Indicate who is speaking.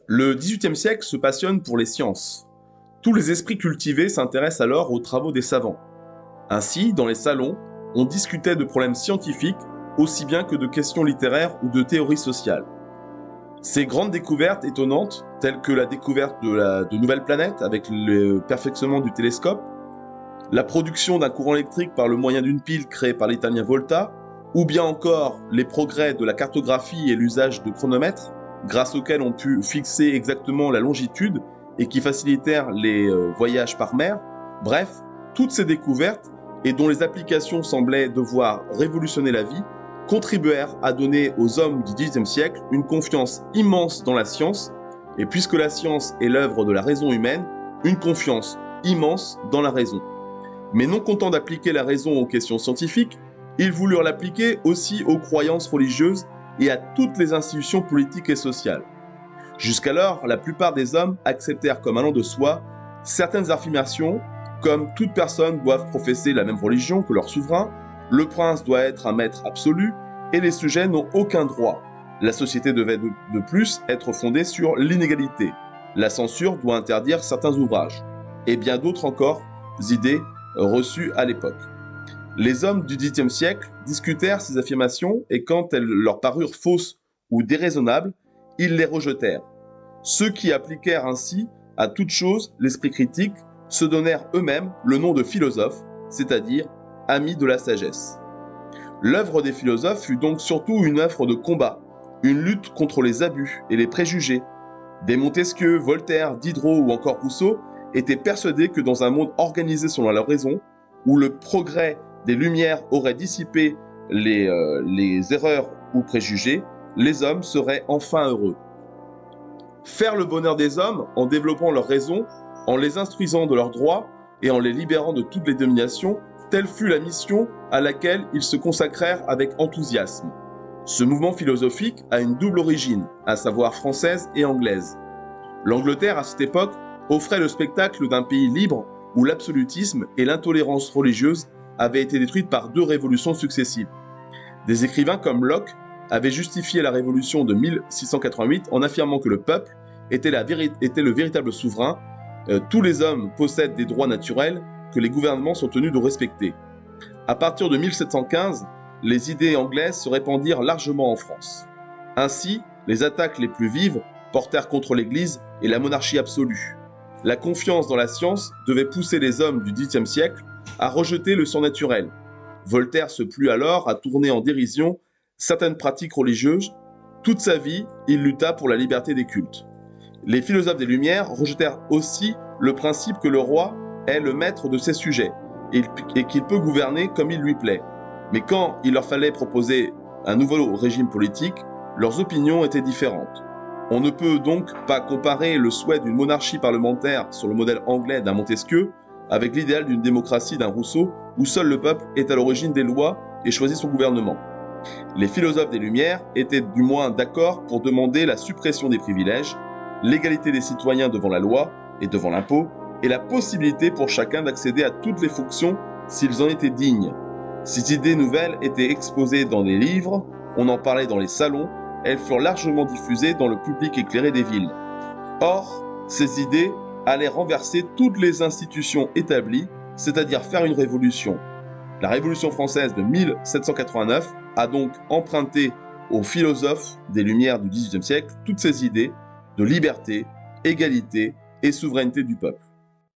Speaker 1: Le XVIIIe siècle se passionne pour les sciences. Tous les esprits cultivés s'intéressent alors aux travaux des savants. Ainsi, dans les salons, on discutait de problèmes scientifiques aussi bien que de questions littéraires ou de théories sociales. Ces grandes découvertes étonnantes, telles que la découverte de nouvelles planètes avec le perfectionnement du télescope, la production d'un courant électrique par le moyen d'une pile créée par l'italien Volta, ou bien encore les progrès de la cartographie et l'usage de chronomètres, grâce auxquels on put fixer exactement la longitude et qui facilitèrent les voyages par mer. Bref, toutes ces découvertes, et dont les applications semblaient devoir révolutionner la vie, contribuèrent à donner aux hommes du XVIIIe siècle une confiance immense dans la science, et puisque la science est l'œuvre de la raison humaine, une confiance immense dans la raison. Mais non contents d'appliquer la raison aux questions scientifiques, ils voulurent l'appliquer aussi aux croyances religieuses et à toutes les institutions politiques et sociales. Jusqu'alors, la plupart des hommes acceptèrent comme allant de soi certaines affirmations, comme toute personne doit professer la même religion que leur souverain, le prince doit être un maître absolu, et les sujets n'ont aucun droit. La société devait de plus être fondée sur l'inégalité. La censure doit interdire certains ouvrages, et bien d'autres encore idées reçues à l'époque. Les hommes du XVIIIe siècle discutèrent ces affirmations et quand elles leur parurent fausses ou déraisonnables, ils les rejetèrent. Ceux qui appliquèrent ainsi à toute chose l'esprit critique se donnèrent eux-mêmes le nom de philosophes, c'est-à-dire amis de la sagesse. L'œuvre des philosophes fut donc surtout une œuvre de combat, une lutte contre les abus et les préjugés. Des Montesquieu, Voltaire, Diderot ou encore Rousseau étaient persuadés que dans un monde organisé selon la raison, où le progrès des Lumières aurait dissipé les erreurs ou préjugés, les hommes seraient enfin heureux. Faire le bonheur des hommes en développant leur raison, en les instruisant de leurs droits et en les libérant de toutes les dominations, telle fut la mission à laquelle ils se consacrèrent avec enthousiasme. Ce mouvement philosophique a une double origine, à savoir française et anglaise. L'Angleterre, à cette époque, offrait le spectacle d'un pays libre où l'absolutisme et l'intolérance religieuse avaient été détruites par deux révolutions successives. Des écrivains comme Locke avaient justifié la révolution de 1688 en affirmant que le peuple était le véritable souverain. Tous les hommes possèdent des droits naturels que les gouvernements sont tenus de respecter. À partir de 1715, les idées anglaises se répandirent largement en France. Ainsi, les attaques les plus vives portèrent contre l'Église et la monarchie absolue. La confiance dans la science devait pousser les hommes du XVIIIe siècle à rejeter le surnaturel. Voltaire se plut alors à tourner en dérision certaines pratiques religieuses. Toute sa vie, il lutta pour la liberté des cultes. Les philosophes des Lumières rejetèrent aussi le principe que le roi est le maître de ses sujets et qu'il peut gouverner comme il lui plaît. Mais quand il leur fallait proposer un nouveau régime politique, leurs opinions étaient différentes. On ne peut donc pas comparer le souhait d'une monarchie parlementaire sur le modèle anglais d'un Montesquieu avec l'idéal d'une démocratie d'un Rousseau où seul le peuple est à l'origine des lois et choisit son gouvernement. Les philosophes des Lumières étaient du moins d'accord pour demander la suppression des privilèges, l'égalité des citoyens devant la loi et devant l'impôt, et la possibilité pour chacun d'accéder à toutes les fonctions s'ils en étaient dignes. Ces idées nouvelles étaient exposées dans des livres, on en parlait dans les salons, elles furent largement diffusées dans le public éclairé des villes. Or, ces idées allaient renverser toutes les institutions établies, c'est-à-dire faire une révolution. La Révolution française de 1789 a donc emprunté aux philosophes des Lumières du XVIIIe siècle toutes ces idées de liberté, égalité et souveraineté du peuple.